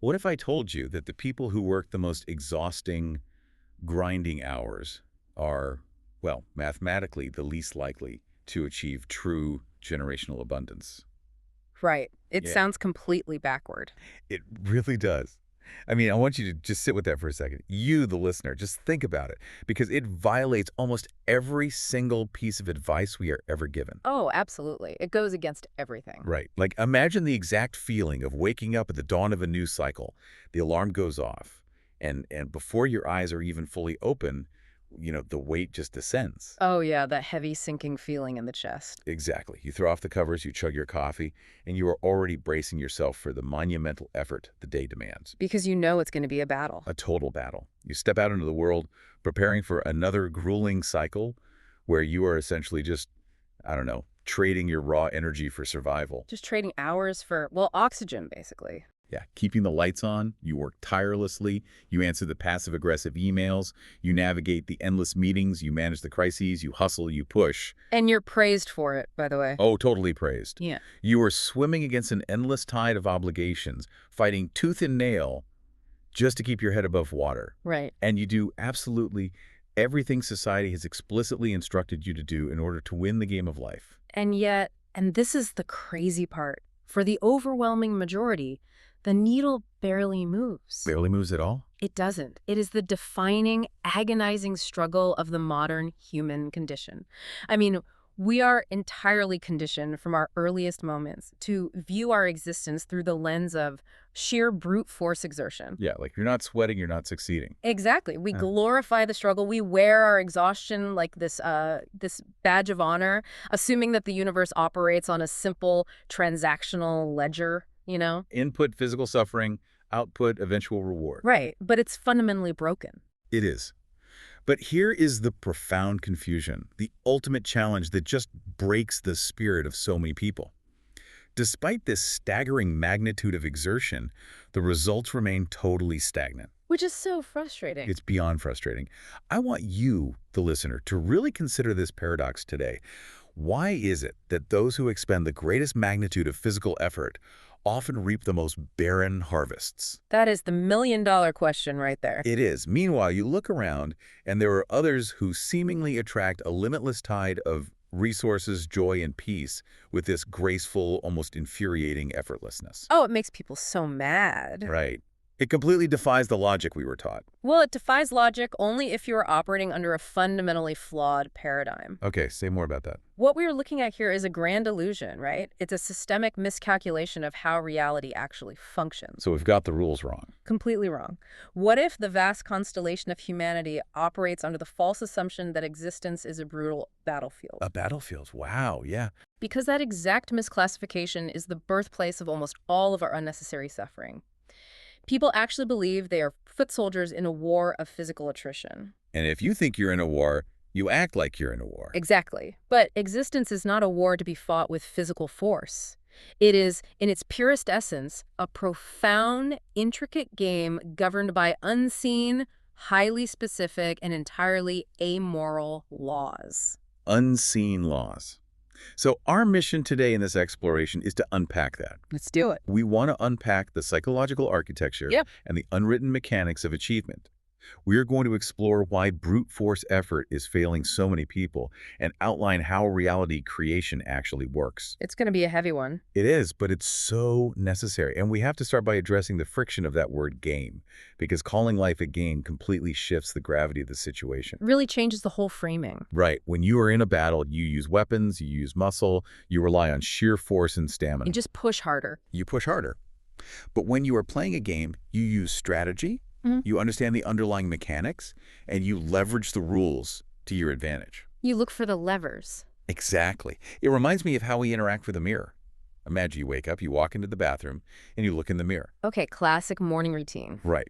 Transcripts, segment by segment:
What if I told you that the people who work the most exhausting, grinding hours are, well, mathematically the least likely to achieve true generational abundance? Right. It Yeah, sounds completely backward. it really does. I mean, I want you to just sit with that for a second. You, the listener, just think about it, because it violates almost every single piece of advice we are ever given. Oh, absolutely. It goes against everything. Right. Like, imagine the exact feeling of waking up at the dawn of a news cycle. The alarm goes off, and before your eyes are even fully open, the weight just descends. Oh, yeah, that heavy sinking feeling in the chest. Exactly. You throw off the covers, you chug your coffee, and you are already bracing yourself for the monumental effort the day demands. Because you know it's going to be a battle. A total battle. You step out into the world preparing for another grueling cycle where you are essentially just, I don't know, trading your raw energy for survival. Just trading hours for, well, oxygen, basically. Yeah, keeping the lights on, you work tirelessly, you answer the passive-aggressive emails, you navigate the endless meetings, you manage the crises, you hustle, you push. And you're praised for it, by the way. Oh, totally praised. Yeah. You are swimming against an endless tide of obligations, fighting tooth and nail just to keep your head above water. Right. And you do absolutely everything society has explicitly instructed you to do in order to win the game of life. And yet, and this is the crazy part, for the overwhelming majority, the needle barely moves. Barely moves at all? It doesn't. It is the defining, agonizing struggle of the modern human condition. I mean, we are entirely conditioned from our earliest moments to view our existence through the lens of sheer brute force exertion. Yeah, like you're not sweating, you're not succeeding. Exactly. We Yeah. glorify the struggle. We wear our exhaustion like this badge of honor, assuming that the universe operates on a simple transactional ledger, you know? Input, physical suffering, output, eventual reward. Right. But it's fundamentally broken. It is. But here is the profound confusion, the ultimate challenge that just breaks the spirit of so many people. Despite this staggering magnitude of exertion, the results remain totally stagnant. Which is so frustrating. It's beyond frustrating. I want you, the listener, to really consider this paradox today. Why is it that those who expend the greatest magnitude of physical effort often reap the most barren harvests? That is the million-dollar question right there. It is. Meanwhile, you look around, and there are others who seemingly attract a limitless tide of resources, joy, and peace with this graceful, almost infuriating effortlessness. Oh, it makes people so mad. Right. It completely defies the logic we were taught. Well, it defies logic only if you are operating under a fundamentally flawed paradigm. Okay, say more about that. What we are looking at here is a grand illusion, right? It's a systemic miscalculation of how reality actually functions. So we've got the rules wrong. Completely wrong. What if the vast constellation of humanity operates under the false assumption that existence is a brutal battlefield? A battlefield. Wow, yeah. Because that exact misclassification is the birthplace of almost all of our unnecessary suffering. People actually believe they are foot soldiers in a war of physical attrition. And if you think you're in a war, you act like you're in a war. Exactly. But existence is not a war to be fought with physical force. It is, in its purest essence, a profound, intricate game governed by unseen, highly specific, and entirely amoral laws. Unseen laws. So our mission today in this exploration is to unpack that. Let's do it. We want to unpack the psychological architecture Yep. and the unwritten mechanics of achievement. We are going to explore why brute force effort is failing so many people and outline how reality creation actually works. It's going to be a heavy one. It is, but it's so necessary. And we have to start by addressing the friction of that word game, because calling life a game completely shifts the gravity of the situation. It really changes the whole framing. Right. When you are in a battle, you use weapons, you use muscle, you rely on sheer force and stamina. You just push harder. You push harder. But when you are playing a game, you use strategy, you understand the underlying mechanics, and you leverage the rules to your advantage. You look for the levers. Exactly. It reminds me of how we interact with a mirror. Imagine you wake up, you walk into the bathroom, and you look in the mirror. Okay, classic morning routine. Right.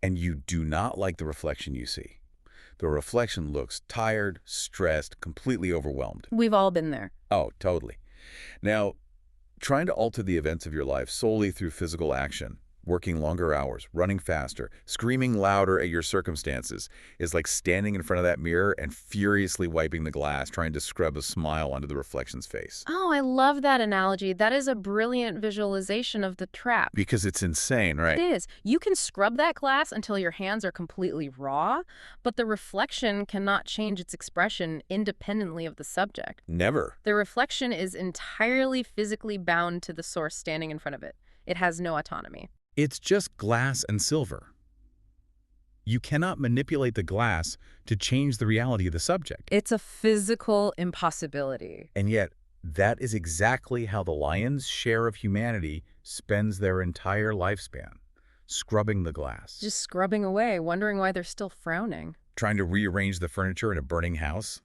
And you do not like the reflection you see. The reflection looks tired, stressed, completely overwhelmed. We've all been there. Oh, totally. Now, trying to alter the events of your life solely through physical action, Working longer hours, running faster, screaming louder at your circumstances is like standing in front of that mirror and furiously wiping the glass, trying to scrub a smile onto the reflection's face. Oh, I love that analogy. That is a brilliant visualization of the trap. Because it's insane, It right? is. You can scrub that glass until your hands are completely raw, but the reflection cannot change its expression independently of the subject. Never. The reflection is entirely physically bound to the source standing in front of it. It has no autonomy. It's just glass and silver. You cannot manipulate the glass to change the reality of the subject. It's a physical impossibility. And yet, that is exactly how the lion's share of humanity spends their entire lifespan, scrubbing the glass, Just scrubbing away, wondering why they're still frowning. trying to rearrange the furniture in a burning house.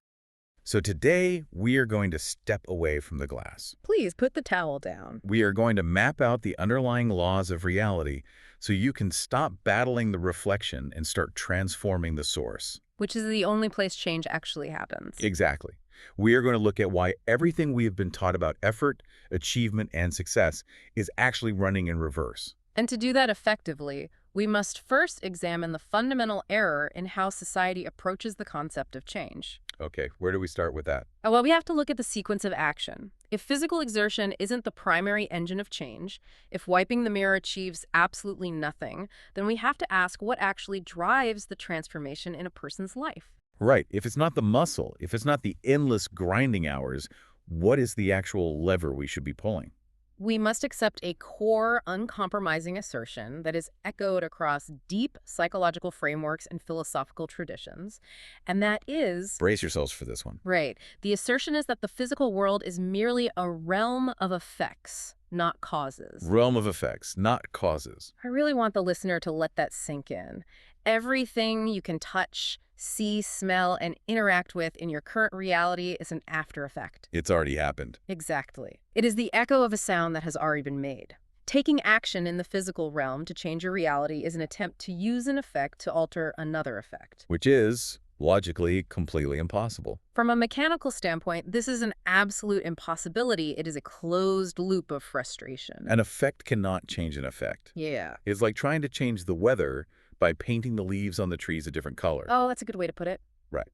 So today, we are going to step away from the glass. Please put the towel down. We are going to map out the underlying laws of reality so you can stop battling the reflection and start transforming the source. Which is the only place change actually happens. Exactly. We are going to look at why everything we have been taught about effort, achievement, and success is actually running in reverse. And to do that effectively, we must first examine the fundamental error in how society approaches the concept of change. Okay, where do we start with that? Well, we have to look at the sequence of action. If physical exertion isn't the primary engine of change, if wiping the mirror achieves absolutely nothing, then we have to ask what actually drives the transformation in a person's life. Right. If it's not the muscle, if it's not the endless grinding hours, what is the actual lever we should be pulling? We must accept a core, uncompromising assertion that is echoed across deep psychological frameworks and philosophical traditions, and that is... Brace yourselves for this one. Right. The assertion is that the physical world is merely a realm of effects, not causes. Realm of effects, not causes. I really want the listener to let that sink in. Everything you can touch, see, smell, and interact with in your current reality is an after effect. It's already happened. Exactly. It is the echo of a sound that has already been made. Taking action in the physical realm to change your reality is an attempt to use an effect to alter another effect. Which is, logically, completely impossible. From a mechanical standpoint, this is an absolute impossibility. It is a closed loop of frustration. An effect cannot change an effect. Yeah. It's like trying to change the weather by painting the leaves on the trees a different color. Oh, that's a good way to put it. Right.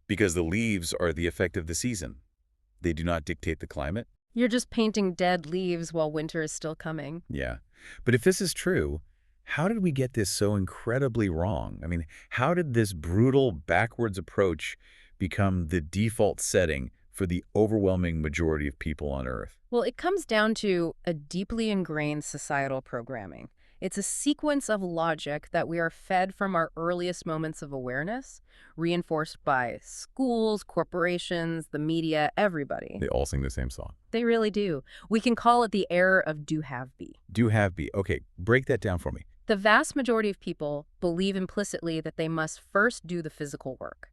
Because the leaves are the effect of the season. They do not dictate the climate. You're just painting dead leaves while winter is still coming. Yeah. But if this is true, how did we get this so incredibly wrong? I mean, how did this brutal backwards approach become the default setting for the overwhelming majority of people on Earth? Well, it comes down to a deeply ingrained societal programming. It's a sequence of logic that we are fed from our earliest moments of awareness, reinforced by schools, corporations, the media, everybody. They all sing the same song. They really do. We can call it the error of do-have-be. Do have be. Okay, break that down for me. The vast majority of people believe implicitly that they must first do the physical work.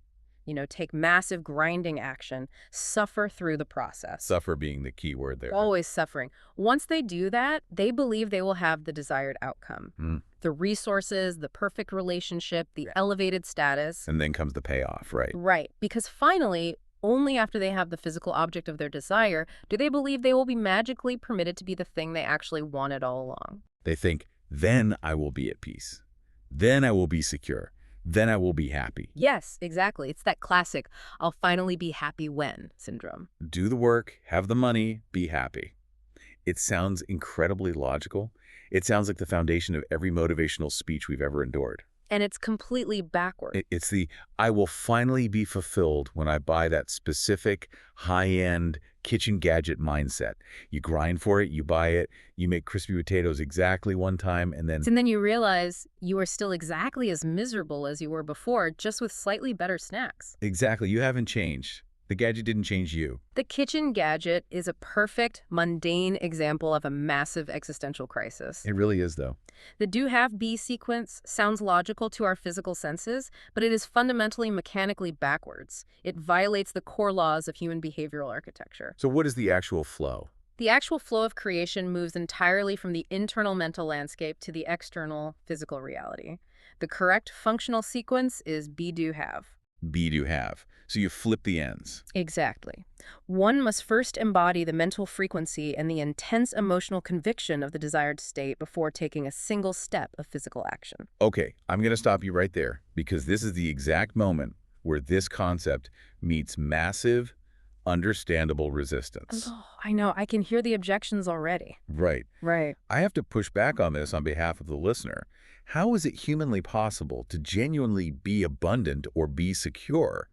Take massive grinding action, suffer through the process. Suffer being the key word there. Always suffering. Once they do that, they believe they will have the desired outcome. The resources, the perfect relationship, the elevated status. And then comes the payoff, right? Right. Because finally, only after they have the physical object of their desire do they believe they will be magically permitted to be the thing they actually wanted all along. They think, then I will be at peace. Then I will be secure. Then I will be happy. Yes, exactly. It's that classic, I'll finally be happy when syndrome. Do the work, have the money, be happy. It sounds incredibly logical. It sounds like the foundation of every motivational speech we've ever endured. And it's completely backward. It's the, I will finally be fulfilled when I buy that specific high-end kitchen gadget mindset. You grind for it, you buy it, you make crispy potatoes exactly one time, and then you realize you are still exactly as miserable as you were before, just with slightly better snacks. exactly, you haven't changed. The gadget didn't change you. The kitchen gadget is a perfect, mundane example of a massive existential crisis. It really is, though. The do-have-be sequence sounds logical to our physical senses, but it is fundamentally mechanically backwards. It violates the core laws of human behavioral architecture. So what is the actual flow? The actual flow of creation moves entirely from the internal mental landscape to the external physical reality. The correct functional sequence is be-do-have. be to have. So you flip the ends. Exactly. One must first embody the mental frequency and the intense emotional conviction of the desired state before taking a single step of physical action. Okay, I'm going to stop you right there because this is the exact moment where this concept meets massive, understandable resistance. Oh, I know. I can hear the objections already. Right. Right. I have to push back on this on behalf of the listener. How is it humanly possible to genuinely be abundant or be secure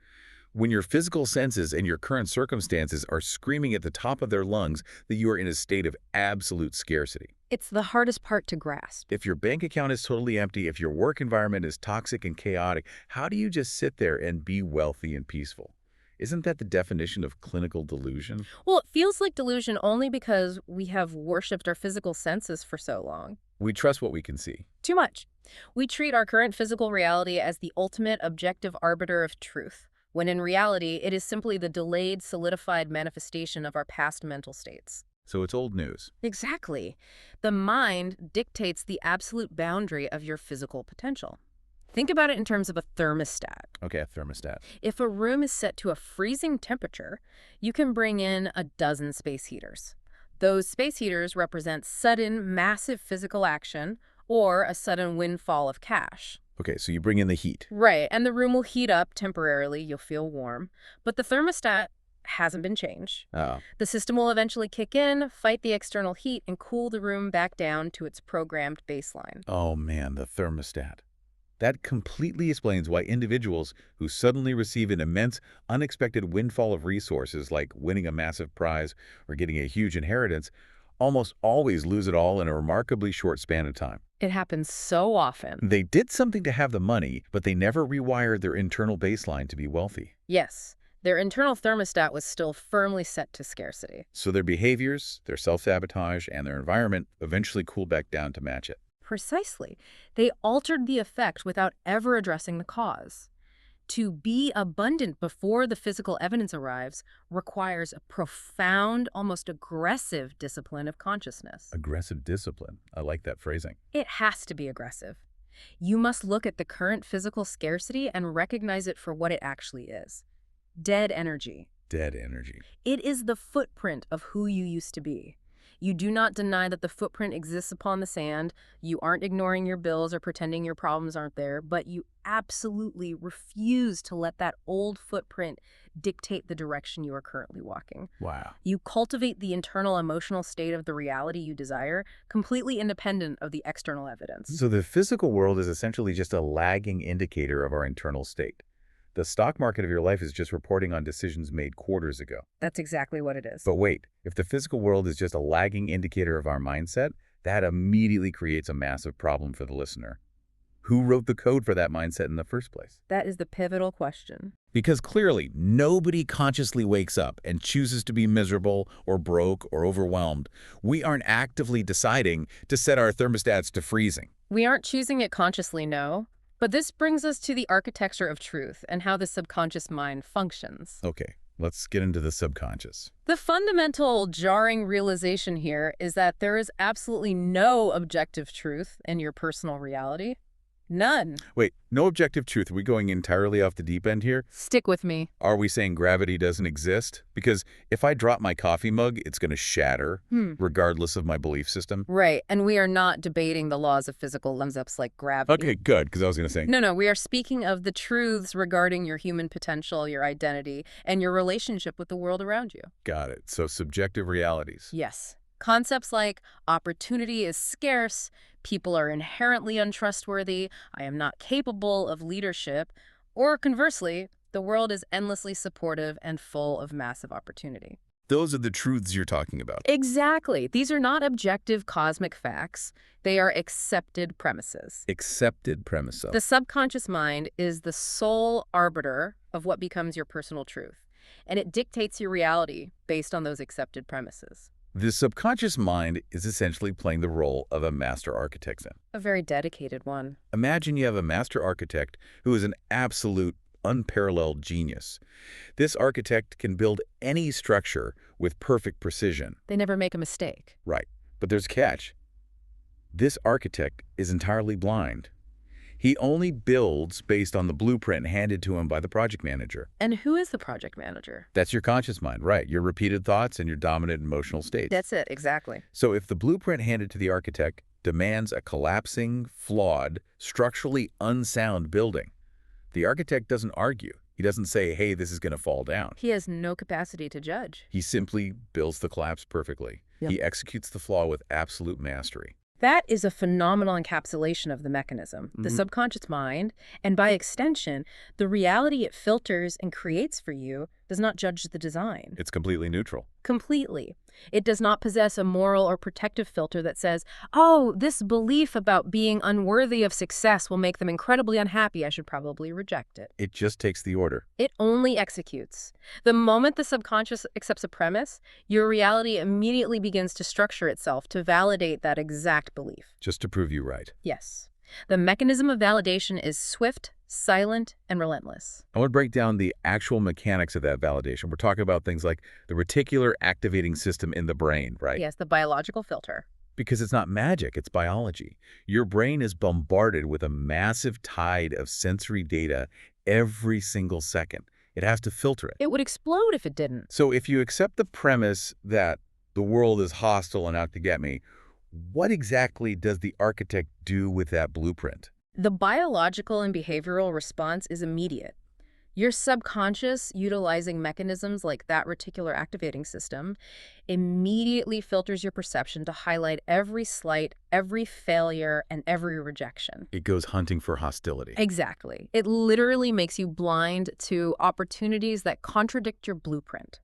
when your physical senses and your current circumstances are screaming at the top of their lungs that you are in a state of absolute scarcity? It's the hardest part to grasp. If your bank account is totally empty, if your work environment is toxic and chaotic, how do you just sit there and be wealthy and peaceful? Isn't that the definition of clinical delusion? Well, it feels like delusion only because we have worshipped our physical senses for so long. We trust what we can see. Too much. We treat our current physical reality as the ultimate objective arbiter of truth, when in reality, it is simply the delayed, solidified manifestation of our past mental states. So it's old news. Exactly. The mind dictates the absolute boundary of your physical potential. Think about it in terms of a thermostat. Okay, a thermostat. If a room is set to a freezing temperature, you can bring in a dozen space heaters. Those space heaters represent sudden, massive physical action or a sudden windfall of cash. Okay, so you bring in the heat. Right, and the room will heat up temporarily, you'll feel warm, but the thermostat hasn't been changed. Oh, The system will eventually kick in, fight the external heat, and cool the room back down to its programmed baseline. oh man, the thermostat. That completely explains why individuals who suddenly receive an immense, unexpected windfall of resources like winning a massive prize or getting a huge inheritance almost always lose it all in a remarkably short span of time. It happens so often. They did something to have the money, but they never rewired their internal baseline to be wealthy. Yes, their internal thermostat was still firmly set to scarcity. So their behaviors, their self-sabotage, and their environment eventually cool back down to match it. Precisely. They altered the effect without ever addressing the cause. To be abundant before the physical evidence arrives requires a profound, almost aggressive discipline of consciousness. Aggressive discipline. I like that phrasing. It has to be aggressive. You must look at the current physical scarcity and recognize it for what it actually is. Dead energy. Dead energy. It is the footprint of who you used to be. You do not deny that the footprint exists upon the sand. You aren't ignoring your bills or pretending your problems aren't there, but you absolutely refuse to let that old footprint dictate the direction you are currently walking. Wow. You cultivate the internal emotional state of the reality you desire, completely independent of the external evidence. So the physical world is essentially just a lagging indicator of our internal state. The stock market of your life is just reporting on decisions made quarters ago. That's exactly what it is. But wait, if the physical world is just a lagging indicator of our mindset, that immediately creates a massive problem for the listener. Who wrote the code for that mindset in the first place? That is the pivotal question. Because clearly, nobody consciously wakes up and chooses to be miserable or broke or overwhelmed. We aren't actively deciding to set our thermostats to freezing. We aren't choosing it consciously, no. But this brings us to the architecture of truth and how the subconscious mind functions. Okay, let's get into the subconscious. The fundamental jarring realization here is that there is absolutely no objective truth in your personal reality. None. Wait, no objective truth. Are we going entirely off the deep end here? Stick with me. Are we saying gravity doesn't exist? Because if I drop my coffee mug, it's going to shatter, regardless of my belief system. Right, and we are not debating the laws of physical concepts like gravity. Okay, good, because I was going to say... No, we are speaking of the truths regarding your human potential, your identity, and your relationship with the world around you. Got it. So subjective realities. Yes. Concepts like opportunity is scarce, people are inherently untrustworthy, I am not capable of leadership, or conversely, the world is endlessly supportive and full of massive opportunity. Those are the truths you're talking about. Exactly. These are not objective cosmic facts. They are accepted premises. Accepted premise of. The subconscious mind is the sole arbiter of what becomes your personal truth, and it dictates your reality based on those accepted premises. The subconscious mind is essentially playing the role of a master architect then. A very dedicated one. Imagine you have a master architect who is an absolute, unparalleled genius. This architect can build any structure with perfect precision. They never make a mistake. Right. But there's a catch. This architect is entirely blind. He only builds based on the blueprint handed to him by the project manager. And who is the project manager? That's your conscious mind, right? Your repeated thoughts and your dominant emotional states. That's it, exactly. So if the blueprint handed to the architect demands a collapsing, flawed, structurally unsound building, the architect doesn't argue. He doesn't say, hey, this is going to fall down. He has no capacity to judge. He simply builds the collapse perfectly. Yep. He executes the flaw with absolute mastery. That is a phenomenal encapsulation of the mechanism, the subconscious mind, and by extension, the reality it filters and creates for you does not judge the design. It's completely neutral. Completely. It does not possess a moral or protective filter that says, oh, this belief about being unworthy of success will make them incredibly unhappy. I should probably reject it. It just takes the order. It only executes. The moment the subconscious accepts a premise, your reality immediately begins to structure itself to validate that exact belief. Just to prove you right. Yes. The mechanism of validation is swift, silent, and relentless. I want to break down the actual mechanics of that validation. We're talking about things like the reticular activating system in the brain, right? Yes, the biological filter. Because it's not magic, it's biology. Your brain is bombarded with a massive tide of sensory data every single second. It has to filter it. It would explode if it didn't. So if you accept the premise that the world is hostile and out to get me, what exactly does the architect do with that blueprint? The biological and behavioral response is immediate. Your subconscious, utilizing mechanisms like that reticular activating system, immediately filters your perception to highlight every slight, every failure, and every rejection. It goes hunting for hostility. Exactly. It literally makes you blind to opportunities that contradict your blueprint.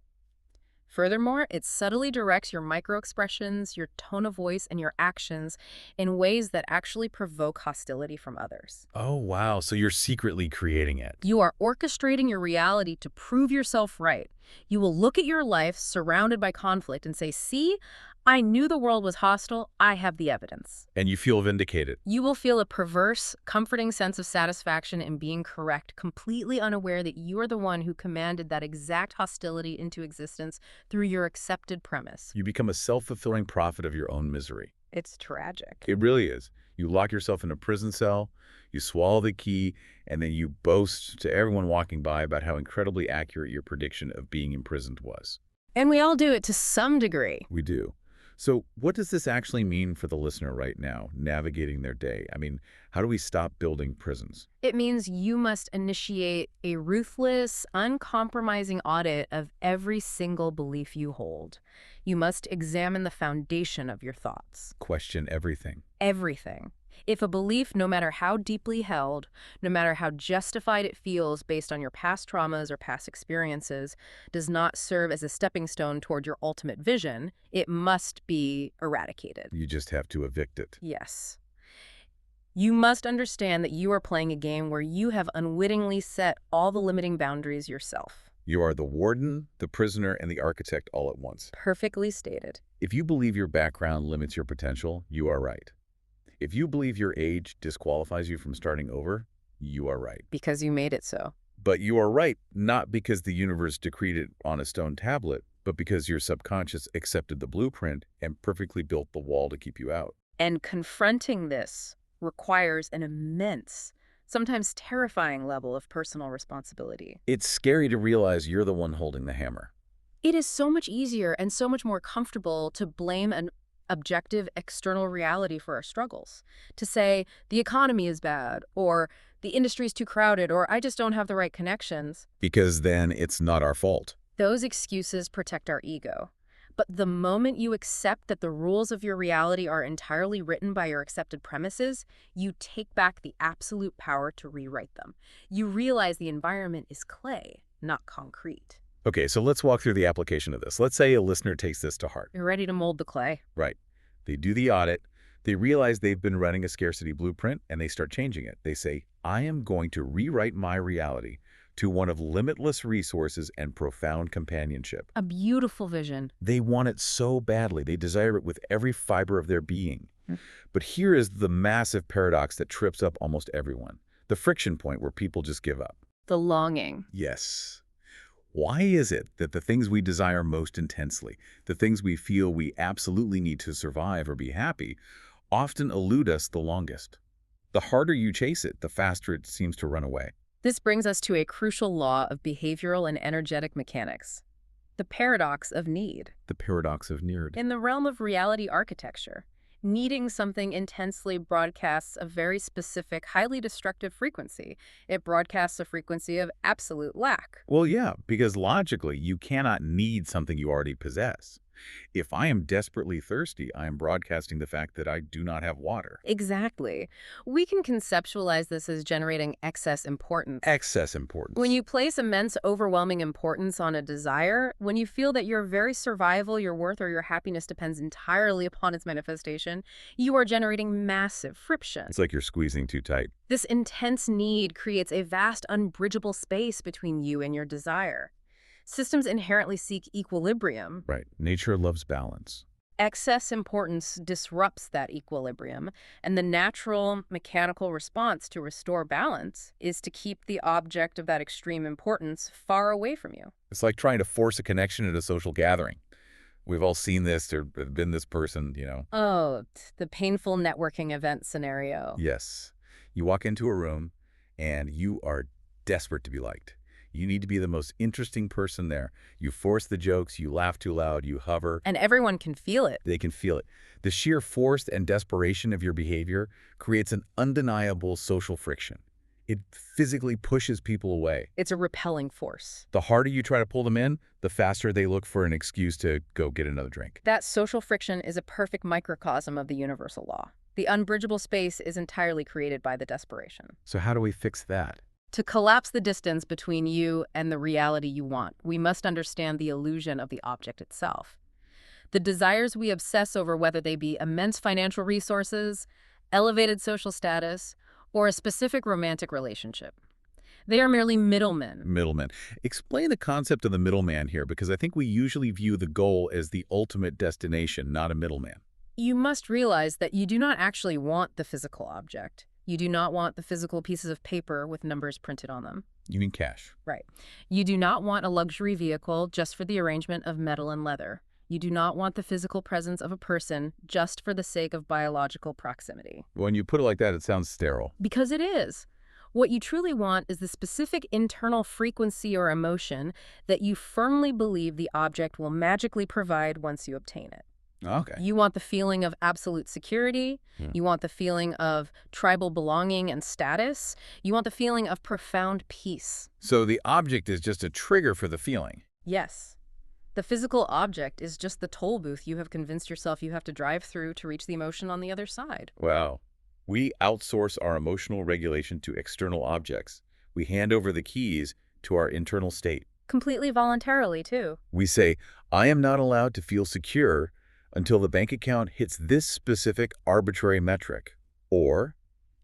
Furthermore, it subtly directs your microexpressions, your tone of voice, and your actions in ways that actually provoke hostility from others. Oh, wow. So you're secretly creating it. You are orchestrating your reality to prove yourself right. You will look at your life surrounded by conflict and say, see, I knew the world was hostile. I have the evidence. And you feel vindicated. You will feel a perverse, comforting sense of satisfaction in being correct, completely unaware that you are the one who commanded that exact hostility into existence through your accepted premise. You become a self-fulfilling prophet of your own misery. It's tragic. It really is. You lock yourself in a prison cell, you swallow the key, and then you boast to everyone walking by about how incredibly accurate your prediction of being imprisoned was. And we all do it to some degree. We do. So what does this actually mean for the listener right now, navigating their day? I mean, how do we stop building prisons? It means you must initiate a ruthless, uncompromising audit of every single belief you hold. You must examine the foundation of your thoughts. Question everything. Everything. If a belief, no matter how deeply held, no matter how justified it feels based on your past traumas or past experiences, does not serve as a stepping stone toward your ultimate vision, it must be eradicated. You just have to evict it. Yes. You must understand that you are playing a game where you have unwittingly set all the limiting boundaries yourself. You are the warden, the prisoner, and the architect all at once. Perfectly stated. If you believe your background limits your potential, you are right. If you believe your age disqualifies you from starting over, you are right. Because you made it so. But you are right, not because the universe decreed it on a stone tablet, but because your subconscious accepted the blueprint and perfectly built the wall to keep you out. And confronting this requires an immense, sometimes terrifying level of personal responsibility. It's scary to realize you're the one holding the hammer. It is so much easier and so much more comfortable to blame an objective external reality for our struggles. To say, the economy is bad, or the industry is too crowded, or I just don't have the right connections. Because then it's not our fault. Those excuses protect our ego. But the moment you accept that the rules of your reality are entirely written by your accepted premises, you take back the absolute power to rewrite them. You realize the environment is clay, not concrete. Okay, so let's walk through the application of this. Let's say a listener takes this to heart. You're ready to mold the clay. Right. They do the audit. They realize they've been running a scarcity blueprint, and they start changing it. They say, I am going to rewrite my reality to one of limitless resources and profound companionship. A beautiful vision. They want it so badly. They desire it with every fiber of their being. But here is the massive paradox that trips up almost everyone. The friction point where people just give up. The longing. Yes. Why is it that the things we desire most intensely, the things we feel we absolutely need to survive or be happy, often elude us the longest? The harder you chase it, the faster it seems to run away. This brings us to a crucial law of behavioral and energetic mechanics, the paradox of need. The paradox of need. In the realm of reality architecture, needing something intensely broadcasts a very specific, highly destructive frequency. It broadcasts a frequency of absolute lack. Well, yeah, because logically, you cannot need something you already possess. If I am desperately thirsty, I am broadcasting the fact that I do not have water. Exactly. We can conceptualize this as generating excess importance. Excess importance. When you place immense, overwhelming importance on a desire, when you feel that your very survival, your worth, or your happiness depends entirely upon its manifestation, you are generating massive friction. It's like you're squeezing too tight. This intense need creates a vast, unbridgeable space between you and your desire. Systems inherently seek equilibrium. Right. Nature loves balance. Excess importance disrupts that equilibrium, and the natural mechanical response to restore balance is to keep the object of that extreme importance far away from you. It's like trying to force a connection at a social gathering. We've all seen this. There's been this person. Oh, the painful networking event scenario. Yes. You walk into a room, and you are desperate to be liked. You need to be the most interesting person there. You force the jokes, you laugh too loud, you hover. And everyone can feel it. They can feel it. The sheer force and desperation of your behavior creates an undeniable social friction. It physically pushes people away. It's a repelling force. The harder you try to pull them in, the faster they look for an excuse to go get another drink. That social friction is a perfect microcosm of the universal law. The unbridgeable space is entirely created by the desperation. So how do we fix that? To collapse the distance between you and the reality you want, we must understand the illusion of the object itself. The desires we obsess over, whether they be immense financial resources, elevated social status, or a specific romantic relationship, they are merely middlemen. Middlemen. Explain the concept of the middleman here, because I think we usually view the goal as the ultimate destination, not a middleman. You must realize that you do not actually want the physical object. You do not want the physical pieces of paper with numbers printed on them. You mean cash. Right. You do not want a luxury vehicle just for the arrangement of metal and leather. You do not want the physical presence of a person just for the sake of biological proximity. When you put it like that, it sounds sterile. Because it is. What you truly want is the specific internal frequency or emotion that you firmly believe the object will magically provide once you obtain it. Okay. You want the feeling of absolute security. You want the feeling of tribal belonging and status. You want the feeling of profound peace. So the object is just a trigger for the feeling. Yes. The physical object is just the toll booth you have convinced yourself you have to drive through to reach the emotion on the other side. Wow. We outsource our emotional regulation to external objects. We hand over the keys to our internal state. Completely voluntarily, too. We say, I am not allowed to feel secure until the bank account hits this specific arbitrary metric. Or,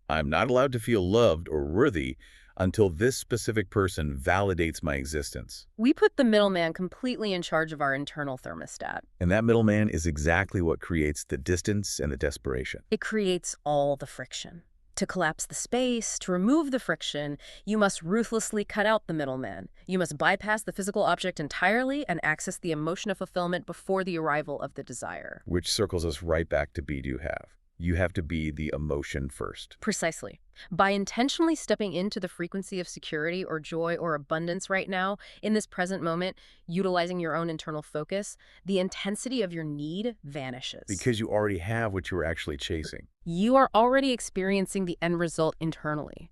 I'm not allowed to feel loved or worthy until this specific person validates my existence. We put the middleman completely in charge of our internal thermostat. And that middleman is exactly what creates the distance and the desperation. It creates all the friction. To collapse the space, to remove the friction, you must ruthlessly cut out the middleman. You must bypass the physical object entirely and access the emotion of fulfillment before the arrival of the desire. Which circles us right back to be do have. You have to be the emotion first. Precisely. By intentionally stepping into the frequency of security or joy or abundance right now, in this present moment, utilizing your own internal focus, the intensity of your need vanishes. Because you already have what you were actually chasing. You are already experiencing the end result internally.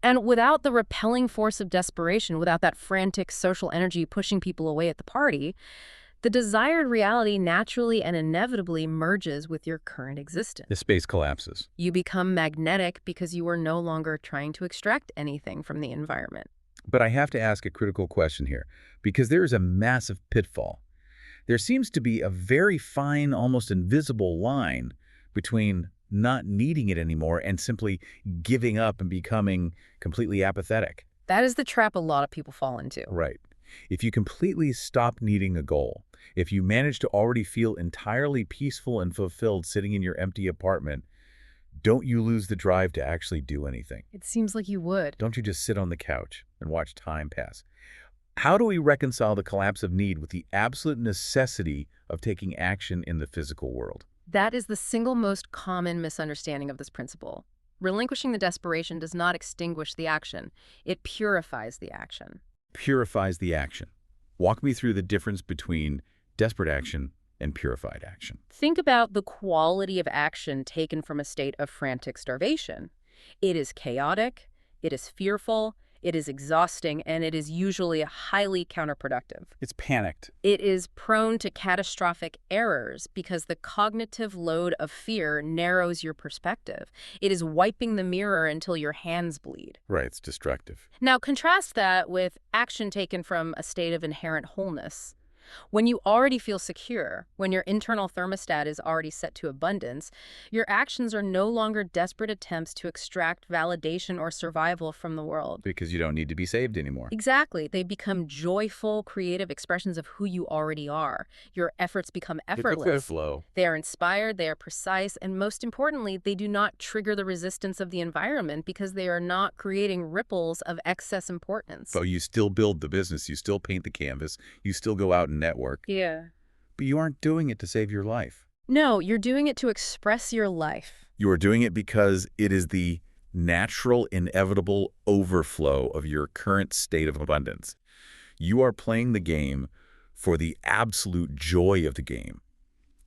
And without the repelling force of desperation, without that frantic social energy pushing people away at the party, the desired reality naturally and inevitably merges with your current existence. The space collapses. You become magnetic because you are no longer trying to extract anything from the environment. But I have to ask a critical question here, because there is a massive pitfall. There seems to be a very fine, almost invisible line between not needing it anymore and simply giving up and becoming completely apathetic. That is the trap a lot of people fall into. Right. If you completely stop needing a goal, if you manage to already feel entirely peaceful and fulfilled sitting in your empty apartment, don't you lose the drive to actually do anything? It seems like you would. Don't you just sit on the couch and watch time pass? How do we reconcile the collapse of need with the absolute necessity of taking action in the physical world? That is the single most common misunderstanding of this principle. Relinquishing the desperation does not extinguish the action. It purifies the action. Purifies the action. Walk me through the difference between desperate action and purified action. Think about the quality of action taken from a state of frantic starvation. It is chaotic, it is fearful, it is exhausting, and it is usually highly counterproductive. It's panicked. It is prone to catastrophic errors because the cognitive load of fear narrows your perspective. It is wiping the mirror until your hands bleed. Right, it's destructive. Now, contrast that with action taken from a state of inherent wholeness. When you already feel secure, when your internal thermostat is already set to abundance, your actions are no longer desperate attempts to extract validation or survival from the world. Because you don't need to be saved anymore. Exactly. They become joyful, creative expressions of who you already are. Your efforts become effortless. Flow. They are inspired, they are precise, and most importantly, they do not trigger the resistance of the environment because they are not creating ripples of excess importance. So you still build the business, you still paint the canvas, you still go out and network. Yeah. But you aren't doing it to save your life. No, you're doing it to express your life. You are doing it because it is the natural, inevitable overflow of your current state of abundance. You are playing the game for the absolute joy of the game,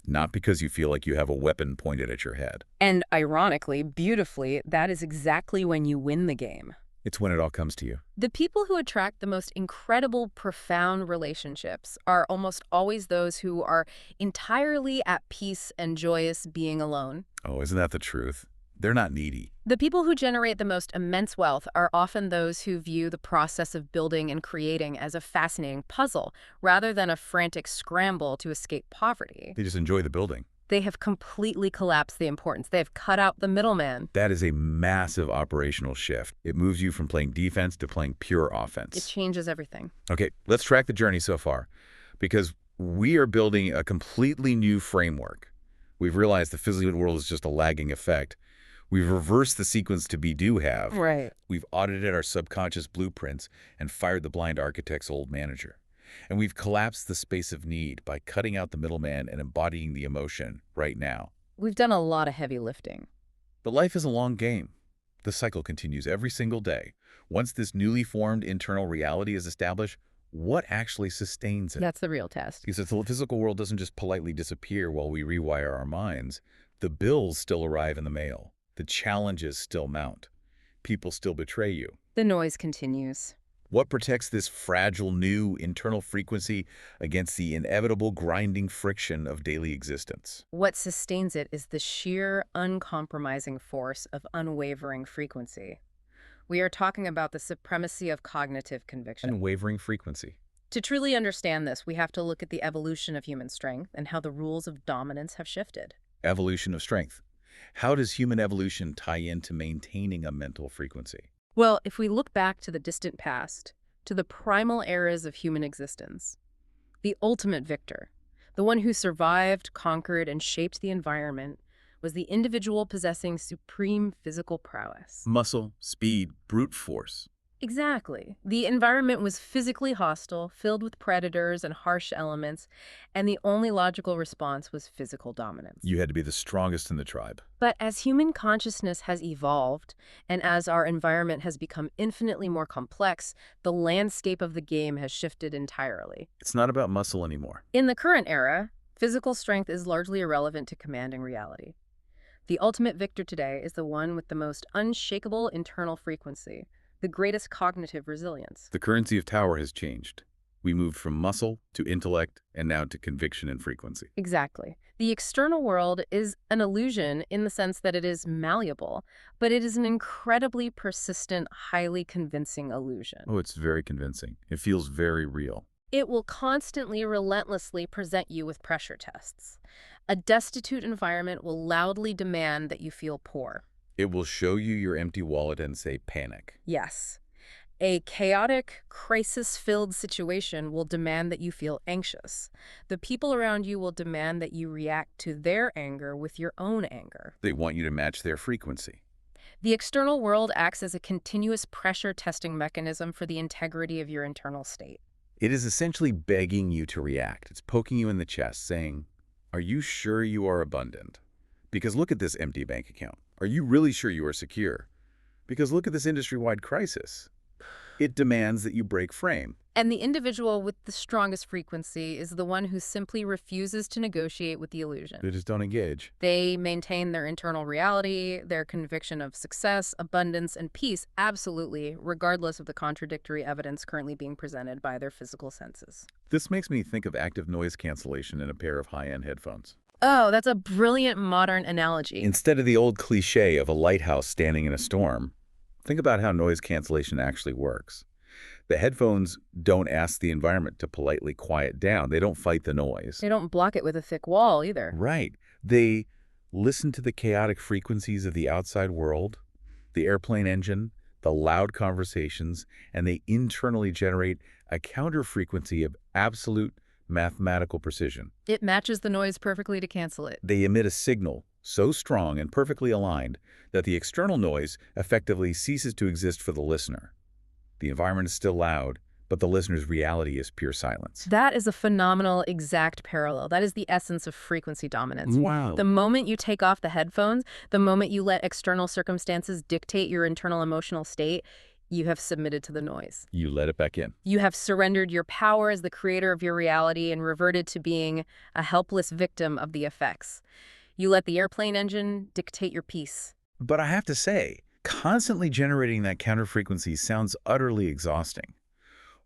not because you feel like you have a weapon pointed at your head. And ironically, beautifully, that is exactly when you win the game. It's when it all comes to you. The people who attract the most incredible, profound relationships are almost always those who are entirely at peace and joyous being alone. Oh, isn't that the truth? They're not needy. The people who generate the most immense wealth are often those who view the process of building and creating as a fascinating puzzle, rather than a frantic scramble to escape poverty. They just enjoy the building. They have completely collapsed the importance. They have cut out the middleman. That is a massive operational shift. It moves you from playing defense to playing pure offense. It changes everything. Okay, let's track the journey so far, because we are building a completely new framework. We've realized the physical world is just a lagging effect. We've reversed the sequence to be do have. Right. We've audited our subconscious blueprints and fired the blind architect's old manager. And we've collapsed the space of need by cutting out the middleman and embodying the emotion right now. We've done a lot of heavy lifting. But life is a long game. The cycle continues every single day. Once this newly formed internal reality is established, what actually sustains it? That's the real test. Because the physical world doesn't just politely disappear while we rewire our minds. The bills still arrive in the mail. The challenges still mount. People still betray you. The noise continues. What protects this fragile new internal frequency against the inevitable grinding friction of daily existence? What sustains it is the sheer, uncompromising force of unwavering frequency. We are talking about the supremacy of cognitive conviction. Unwavering frequency. To truly understand this, we have to look at the evolution of human strength and how the rules of dominance have shifted. Evolution of strength. How does human evolution tie into maintaining a mental frequency? Well, if we look back to the distant past, to the primal eras of human existence, the ultimate victor, the one who survived, conquered, and shaped the environment, was the individual possessing supreme physical prowess. Muscle, speed, brute force. Exactly. The environment was physically hostile, filled with predators and harsh elements, and the only logical response was physical dominance. You had to be the strongest in the tribe. But as human consciousness has evolved, and as our environment has become infinitely more complex, the landscape of the game has shifted entirely. It's not about muscle anymore. In the current era, physical strength is largely irrelevant to commanding reality. The ultimate victor today is the one with the most unshakable internal frequency, the greatest cognitive resilience. The currency of power has changed. We moved from muscle to intellect and now to conviction and frequency. Exactly. The external world is an illusion in the sense that it is malleable, but it is an incredibly persistent, highly convincing illusion. Oh, it's very convincing. It feels very real. It will constantly, relentlessly present you with pressure tests. A destitute environment will loudly demand that you feel poor. It will show you your empty wallet and say panic. Yes. A chaotic, crisis-filled situation will demand that you feel anxious. The people around you will demand that you react to their anger with your own anger. They want you to match their frequency. The external world acts as a continuous pressure testing mechanism for the integrity of your internal state. It is essentially begging you to react. It's poking you in the chest, saying, "Are you sure you are abundant? Because look at this empty bank account. Are you really sure you are secure? Because look at this industry-wide crisis. It demands that you break frame. And the individual with the strongest frequency is the one who simply refuses to negotiate with the illusion. They just don't engage. They maintain their internal reality, their conviction of success, abundance, and peace, absolutely, regardless of the contradictory evidence currently being presented by their physical senses. This makes me think of active noise cancellation in a pair of high-end headphones. Oh, that's a brilliant modern analogy. Instead of the old cliche of a lighthouse standing in a storm, think about how noise cancellation actually works. The headphones don't ask the environment to politely quiet down. They don't fight the noise. They don't block it with a thick wall either. Right. They listen to the chaotic frequencies of the outside world, the airplane engine, the loud conversations, and they internally generate a counter frequency of absolute mathematical precision. It matches the noise perfectly to cancel it. They emit a signal so strong and perfectly aligned that the external noise effectively ceases to exist for the listener. The environment is still loud, but the listener's reality is pure silence. That is a phenomenal exact parallel. That is the essence of frequency dominance. Wow. The moment you take off the headphones, the moment you let external circumstances dictate your internal emotional state, you have submitted to the noise. You let it back in. You have surrendered your power as the creator of your reality and reverted to being a helpless victim of the effects. You let the airplane engine dictate your peace. But I have to say, constantly generating that counter frequency sounds utterly exhausting.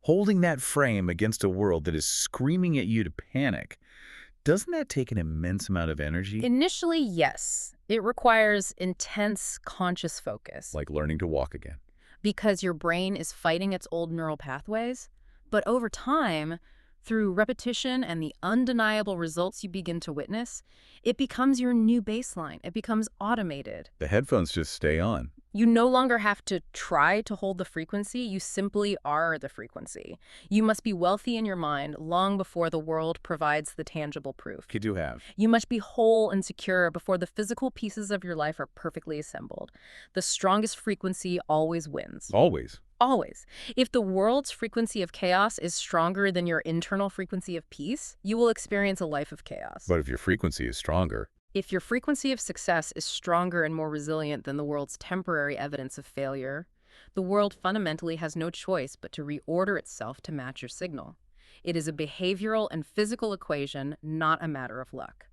Holding that frame against a world that is screaming at you to panic, doesn't that take an immense amount of energy? Initially, yes. It requires intense conscious focus. Like learning to walk again. Because your brain is fighting its old neural pathways. But over time, through repetition and the undeniable results you begin to witness, it becomes your new baseline. It becomes automated. The headphones just stay on. You no longer have to try to hold the frequency. You simply are the frequency. You must be wealthy in your mind long before the world provides the tangible proof. Could you have? You must be whole and secure before the physical pieces of your life are perfectly assembled. The strongest frequency always wins. Always. Always. If the world's frequency of chaos is stronger than your internal frequency of peace, you will experience a life of chaos. But if your frequency is stronger, If your frequency of success is stronger and more resilient than the world's temporary evidence of failure, the world fundamentally has no choice but to reorder itself to match your signal. It is a behavioral and physical equation, not a matter of luck.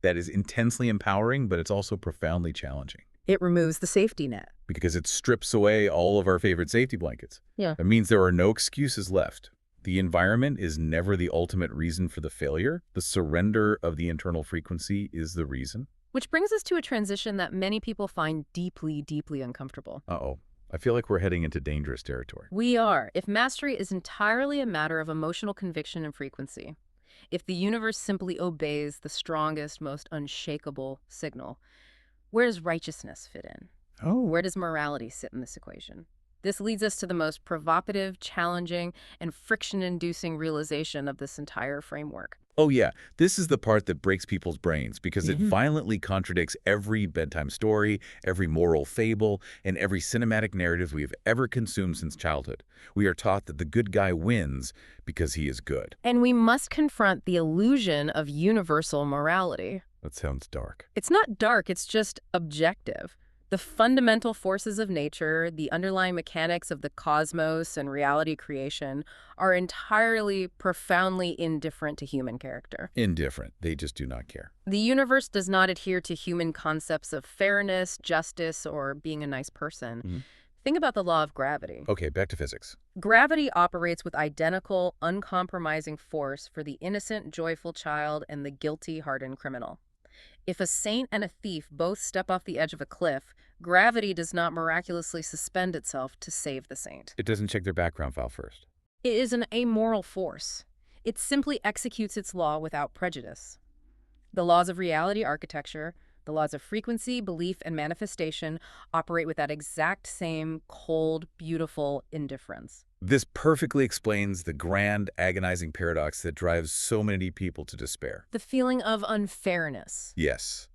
that is intensely empowering, but it's also profoundly challenging. It removes the safety net. Because it strips away all of our favorite safety blankets. Yeah. It means there are no excuses left. The environment is never the ultimate reason for the failure. The surrender of the internal frequency is the reason. Which brings us to a transition that many people find deeply, deeply uncomfortable. Uh-oh. I feel like we're heading into dangerous territory. We are. If mastery is entirely a matter of emotional conviction and frequency, if the universe simply obeys the strongest, most unshakable signal, where does righteousness fit in? Oh. Where does morality sit in this equation? This leads us to the most provocative, challenging, and friction-inducing realization of this entire framework. Oh yeah, this is the part that breaks people's brains because it violently contradicts every bedtime story, every moral fable, and every cinematic narrative we've ever consumed since childhood. We are taught that the good guy wins because he is good. And we must confront the illusion of universal morality. That sounds dark. It's not dark, it's just objective. The fundamental forces of nature, the underlying mechanics of the cosmos and reality creation are entirely, profoundly indifferent to human character. Indifferent. They just do not care. The universe does not adhere to human concepts of fairness, justice, or being a nice person. Think about the law of gravity. Okay, back to physics. Gravity operates with identical, uncompromising force for the innocent, joyful child and the guilty, hardened criminal. If a saint and a thief both step off the edge of a cliff, gravity does not miraculously suspend itself to save the saint. It doesn't check their background file first. It is an amoral force. It simply executes its law without prejudice. The laws of reality architecture, the laws of frequency, belief, and manifestation operate with that exact same cold, beautiful indifference. This perfectly explains the grand, agonizing paradox that drives so many people to despair. The feeling of unfairness. Yes.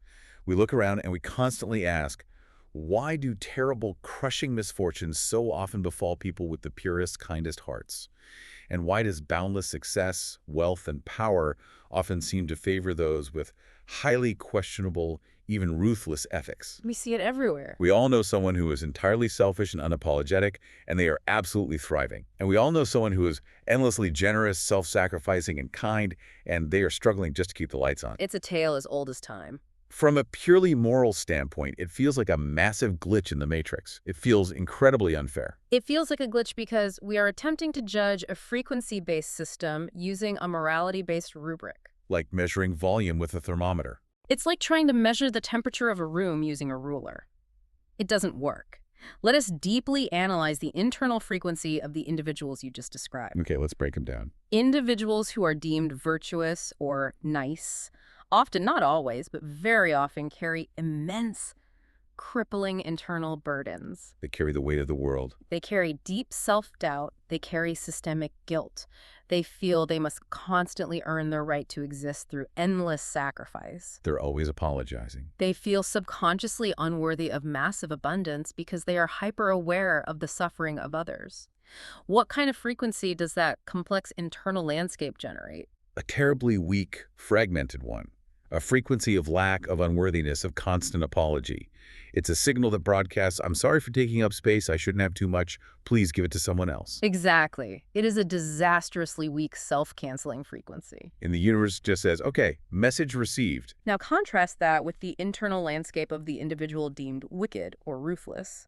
We look around and we constantly ask, why do terrible, crushing misfortunes so often befall people with the purest, kindest hearts? And why does boundless success, wealth, and power often seem to favor those with highly questionable, even ruthless ethics. We see it everywhere. We all know someone who is entirely selfish and unapologetic, and they are absolutely thriving. And we all know someone who is endlessly generous, self-sacrificing, and kind, and they are struggling just to keep the lights on. It's a tale as old as time. From a purely moral standpoint, it feels like a massive glitch in the matrix. It feels incredibly unfair. It feels like a glitch because we are attempting to judge a frequency-based system using a morality-based rubric. Like measuring volume with a thermometer. It's like trying to measure the temperature of a room using a ruler. It doesn't work. Let us deeply analyze the internal frequency of the individuals you just described. Okay, let's break them down. Individuals who are deemed virtuous or nice, often, not always, but very often carry immense, crippling internal burdens. They carry the weight of the world. They carry deep self-doubt. They carry systemic guilt. They feel they must constantly earn their right to exist through endless sacrifice. They're always apologizing. They feel subconsciously unworthy of massive abundance because they are hyper-aware of the suffering of others. What kind of frequency does that complex internal landscape generate? A terribly weak, fragmented one. A frequency of lack, of unworthiness, of constant apology. It's a signal that broadcasts, I'm sorry for taking up space, I shouldn't have too much, please give it to someone else. Exactly. It is a disastrously weak self-canceling frequency. And the universe just says, okay, message received. Now contrast that with the internal landscape of the individual deemed wicked or ruthless.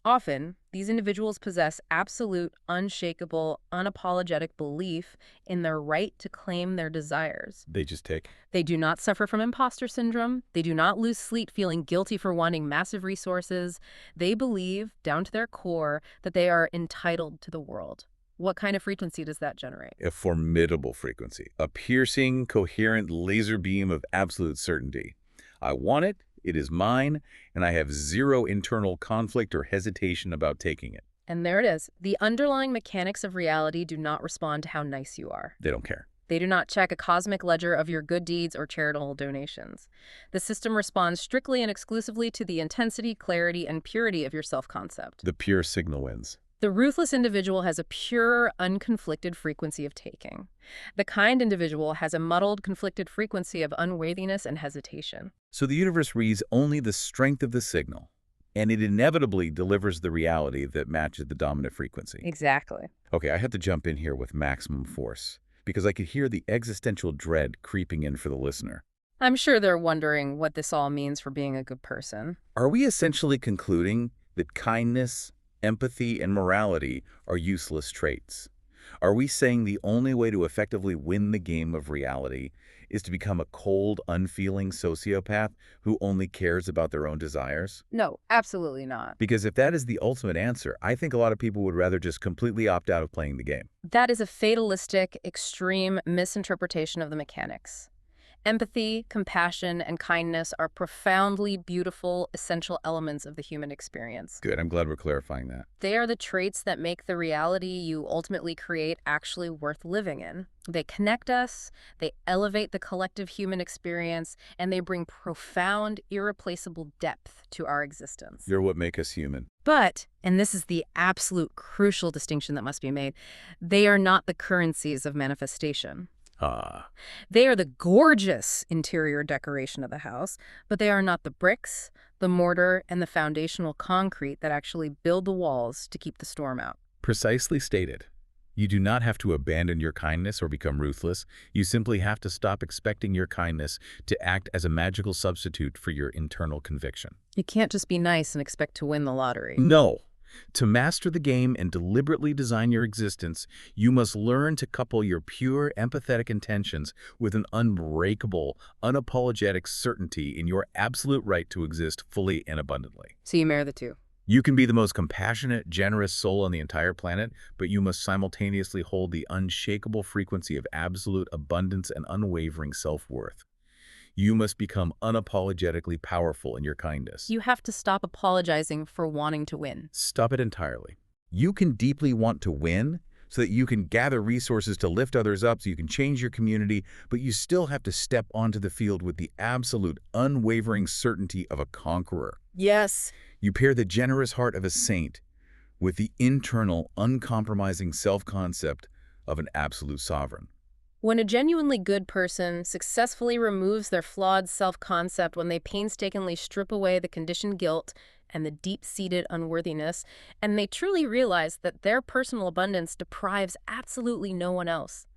Often, these individuals possess absolute, unshakable, unapologetic belief in their right to claim their desires. They just take. They do not suffer from imposter syndrome. They do not lose sleep feeling guilty for wanting massive resources. They believe, down to their core, that they are entitled to the world. What kind of frequency does that generate? A formidable frequency. A piercing, coherent laser beam of absolute certainty. I want it. It is mine, and I have zero internal conflict or hesitation about taking it. And there it is. The underlying mechanics of reality do not respond to how nice you are. They don't care. They do not check a cosmic ledger of your good deeds or charitable donations. The system responds strictly and exclusively to the intensity, clarity, and purity of your self-concept. The pure signal wins. The ruthless individual has a pure, unconflicted frequency of taking. The kind individual has a muddled, conflicted frequency of unworthiness and hesitation. So the universe reads only the strength of the signal, and it inevitably delivers the reality that matches the dominant frequency. Exactly. Okay, I have to jump in here with maximum force, because I could hear the existential dread creeping in for the listener. I'm sure they're wondering what this all means for being a good person. Are we essentially concluding that kindness, empathy, and morality are useless traits? Are we saying the only way to effectively win the game of reality is to become a cold, unfeeling sociopath who only cares about their own desires? No, absolutely not. Because if that is the ultimate answer, I think a lot of people would rather just completely opt out of playing the game. That is a fatalistic, extreme misinterpretation of the mechanics. Empathy, compassion, and kindness are profoundly beautiful, essential elements of the human experience. Good, I'm glad we're clarifying that. They are the traits that make the reality you ultimately create actually worth living in. They connect us, they elevate the collective human experience, and they bring profound, irreplaceable depth to our existence. You're what make us human. But, and this is the absolute crucial distinction that must be made, they are not the currencies of manifestation. They are the gorgeous interior decoration of the house, but they are not the bricks, the mortar, and the foundational concrete that actually build the walls to keep the storm out. Precisely stated. You do not have to abandon your kindness or become ruthless. You simply have to stop expecting your kindness to act as a magical substitute for your internal conviction. You can't just be nice and expect to win the lottery. No. To master the game and deliberately design your existence, you must learn to couple your pure, empathetic intentions with an unbreakable, unapologetic certainty in your absolute right to exist fully and abundantly. So you marry the two. You can be the most compassionate, generous soul on the entire planet, but you must simultaneously hold the unshakable frequency of absolute abundance and unwavering self-worth. You must become unapologetically powerful in your kindness. You have to stop apologizing for wanting to win. Stop it entirely. You can deeply want to win so that you can gather resources to lift others up so you can change your community, but you still have to step onto the field with the absolute, unwavering certainty of a conqueror. Yes. You pair the generous heart of a saint with the internal, uncompromising self-concept of an absolute sovereign. When a genuinely good person successfully removes their flawed self-concept, when they painstakingly strip away the conditioned guilt and the deep-seated unworthiness, and they truly realize that their personal abundance deprives absolutely no one else,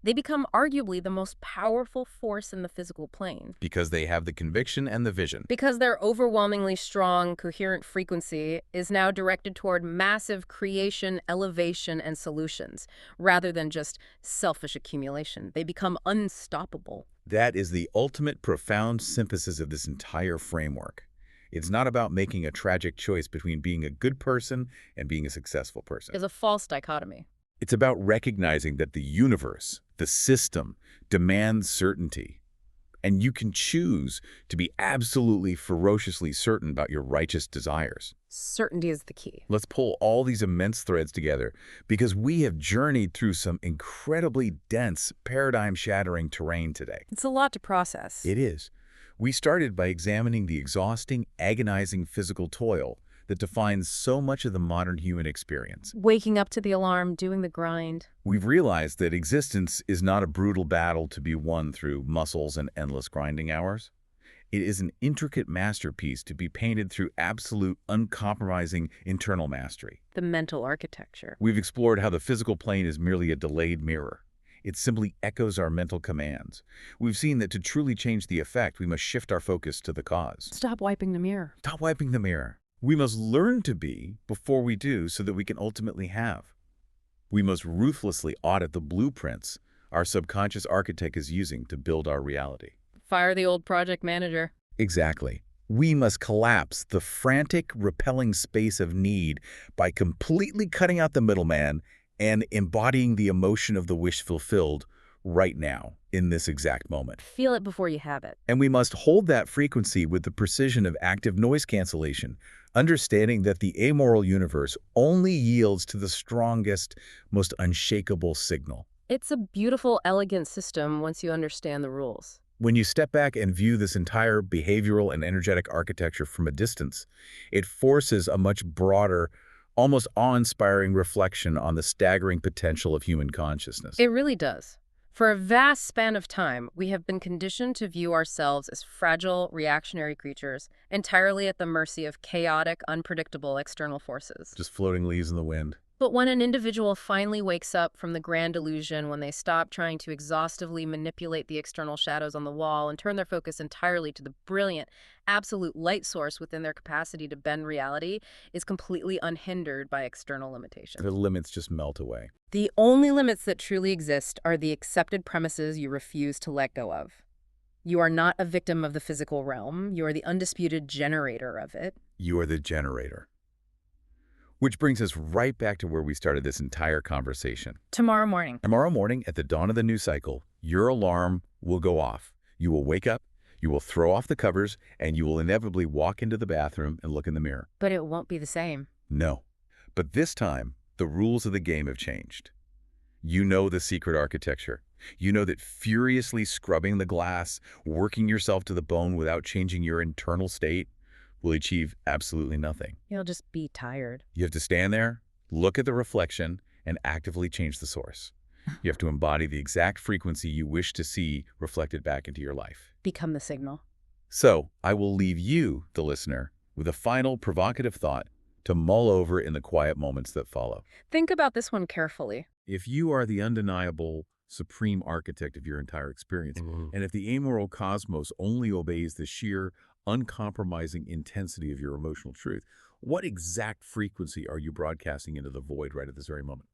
they become arguably the most powerful force in the physical plane. Because they have the conviction and the vision. Because their overwhelmingly strong, coherent frequency is now directed toward massive creation, elevation, and solutions, rather than just selfish accumulation. They become unstoppable. That is the ultimate profound synthesis of this entire framework. It's not about making a tragic choice between being a good person and being a successful person. Is a false dichotomy. It's about recognizing that the universe, the system, demands certainty. And you can choose to be absolutely ferociously certain about your righteous desires. Certainty is the key. Let's pull all these immense threads together because we have journeyed through some incredibly dense, paradigm-shattering terrain today. It's a lot to process. It is. We started by examining the exhausting, agonizing physical toil that defines so much of the modern human experience. Waking up to the alarm, doing the grind. We've realized that existence is not a brutal battle to be won through muscles and endless grinding hours. It is an intricate masterpiece to be painted through absolute, uncompromising internal mastery. The mental architecture. We've explored how the physical plane is merely a delayed mirror. It simply echoes our mental commands. We've seen that to truly change the effect, we must shift our focus to the cause. Stop wiping the mirror. Stop wiping the mirror. We must learn to be before we do so that we can ultimately have. We must ruthlessly audit the blueprints our subconscious architect is using to build our reality. Fire the old project manager. Exactly. We must collapse the frantic, repelling space of need by completely cutting out the middleman and embodying the emotion of the wish fulfilled right now, in this exact moment. Feel it before you have it. And we must hold that frequency with the precision of active noise cancellation, understanding that the amoral universe only yields to the strongest, most unshakable signal. It's a beautiful, elegant system once you understand the rules. When you step back and view this entire behavioral and energetic architecture from a distance, it forces a much broader, almost awe-inspiring reflection on the staggering potential of human consciousness. It really does. For a vast span of time, we have been conditioned to view ourselves as fragile, reactionary creatures, entirely at the mercy of chaotic, unpredictable external forces. Just floating leaves in the wind. But when an individual finally wakes up from the grand illusion, when they stop trying to exhaustively manipulate the external shadows on the wall and turn their focus entirely to the brilliant, absolute light source within their capacity to bend reality, is completely unhindered by external limitations. The limits just melt away. The only limits that truly exist are the accepted premises you refuse to let go of. You are not a victim of the physical realm. You are the undisputed generator of it. You are the generator. Which brings us right back to where we started this entire conversation. Tomorrow morning. Tomorrow morning, at the dawn of the new cycle, your alarm will go off. You will wake up, you will throw off the covers, and you will inevitably walk into the bathroom and look in the mirror. But it won't be the same. No. But this time, the rules of the game have changed. You know the secret architecture. You know that furiously scrubbing the glass, working yourself to the bone without changing your internal state, will achieve absolutely nothing. You'll just be tired. You have to stand there, look at the reflection, and actively change the source. You have to embody the exact frequency you wish to see reflected back into your life. Become the signal. So, I will leave you, the listener, with a final provocative thought to mull over in the quiet moments that follow. Think about this one carefully. If you are the undeniable, supreme architect of your entire experience, and if the amoral cosmos only obeys the sheer, uncompromising intensity of your emotional truth, what exact frequency are you broadcasting into the void right at this very moment?